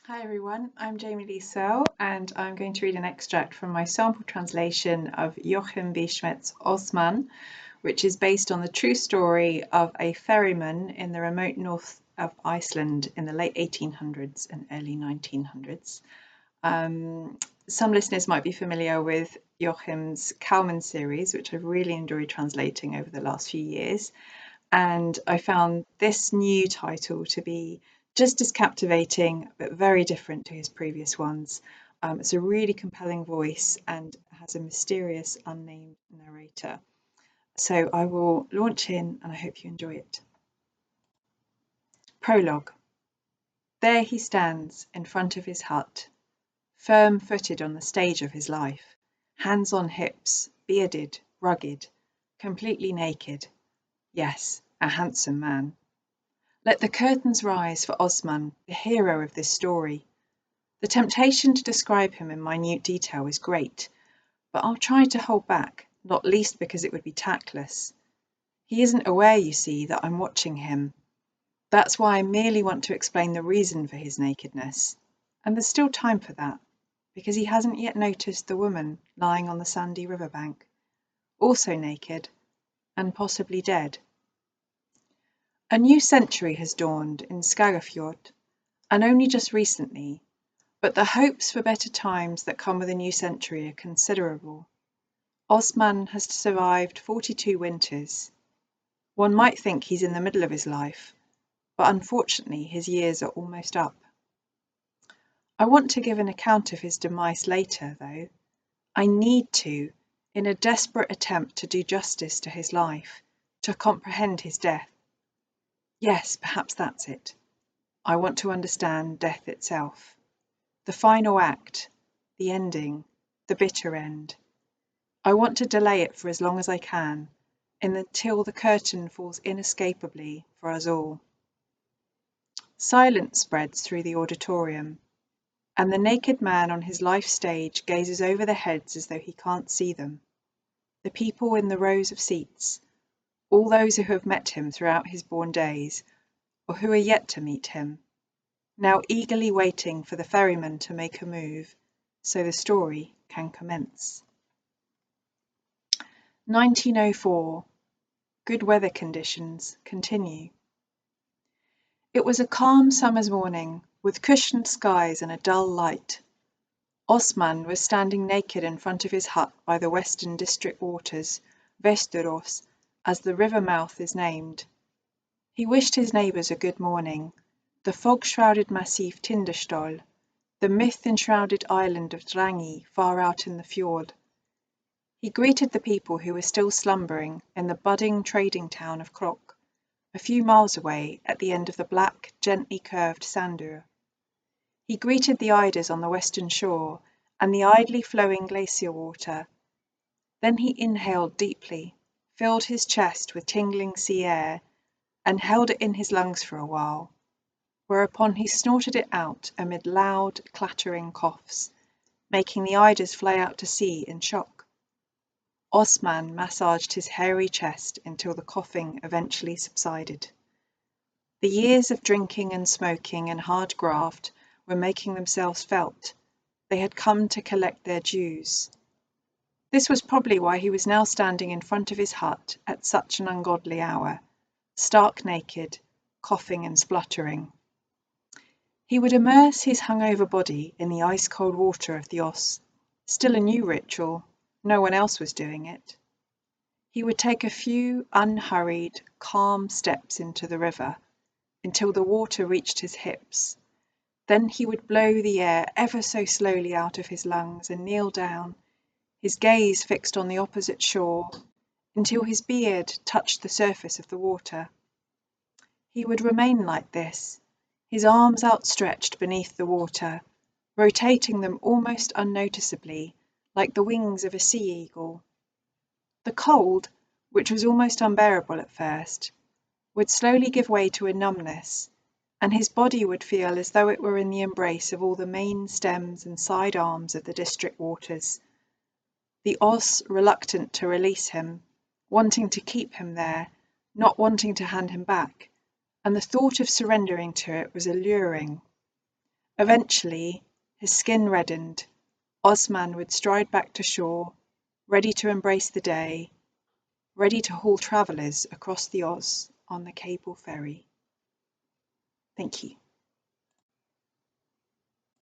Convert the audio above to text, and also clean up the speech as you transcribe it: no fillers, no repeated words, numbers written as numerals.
Hi everyone, I'm Jamie Lee Searle and I'm going to read an extract from my sample translation of Joachim B. Schmidt's Ósmann, which is based on the true story of a ferryman in the remote north of Iceland in the late 1800s and early 1900s. Some listeners might be familiar with Joachim's Kalman series, which I've really enjoyed translating over the last few years. And I found this new title to be just as captivating, but very different to his previous ones. It's a really compelling voice and has a mysterious, unnamed narrator. So I will launch in and I hope you enjoy it. Prologue. There he stands in front of his hut, firm-footed on the stage of his life, hands on hips, bearded, rugged, completely naked. Yes, a handsome man. Let the curtains rise for Ósmann, the hero of this story. The temptation to describe him in minute detail is great, but I'll try to hold back, not least because it would be tactless. He isn't aware, you see, that I'm watching him. That's why I merely want to explain the reason for his nakedness. And there's still time for that, because he hasn't yet noticed the woman lying on the sandy riverbank, also naked, and possibly dead. A new century has dawned in Skagafjord, and only just recently, but the hopes for better times that come with a new century are considerable. Ósmann has survived 42 winters. One might think he's in the middle of his life, but unfortunately his years are almost up. I want to give an account of his demise later, though. I need to, in a desperate attempt to do justice to his life, to comprehend his death. Yes, perhaps that's it. I want to understand death itself. The final act, the ending, the bitter end. I want to delay it for as long as I can, until the curtain falls inescapably for us all. Silence spreads through the auditorium, and the naked man on his life stage gazes over their heads as though he can't see them. The people in the rows of seats, all those who have met him throughout his born days, or who are yet to meet him, now eagerly waiting for the ferryman to make a move, so the story can commence. 1904. Good weather conditions continue. It was a calm summer's morning, with cushioned skies and a dull light. Ósmann was standing naked in front of his hut by the Western District waters, Västerås, as the river mouth is named. He wished his neighbours a good morning. The fog-shrouded massif Tindastóll, the myth-enshrouded island of Drangi far out in the fjord. He greeted the people who were still slumbering in the budding trading town of Krok, a few miles away at the end of the black, gently curved Sandur. He greeted the eiders on the western shore and the idly flowing glacier water. Then he inhaled deeply, filled his chest with tingling sea air, and held it in his lungs for a while, whereupon he snorted it out amid loud, clattering coughs, making the eiders fly out to sea in shock. Ósmann massaged his hairy chest until the coughing eventually subsided. The years of drinking and smoking and hard graft were making themselves felt. They had come to collect their dues. This was probably why he was now standing in front of his hut at such an ungodly hour, stark naked, coughing and spluttering. He would immerse his hungover body in the ice-cold water of the Os, still a new ritual, no one else was doing it. He would take a few unhurried, calm steps into the river, until the water reached his hips. Then he would blow the air ever so slowly out of his lungs and kneel down, his gaze fixed on the opposite shore, until his beard touched the surface of the water. He would remain like this, his arms outstretched beneath the water, rotating them almost unnoticeably, like the wings of a sea eagle. The cold, which was almost unbearable at first, would slowly give way to a numbness, and his body would feel as though it were in the embrace of all the main stems and side arms of the district waters. The Os reluctant to release him, wanting to keep him there, not wanting to hand him back, and the thought of surrendering to it was alluring. Eventually, his skin reddened, Ósmann would stride back to shore, ready to embrace the day, ready to haul travellers across the Oz on the cable ferry. Thank you.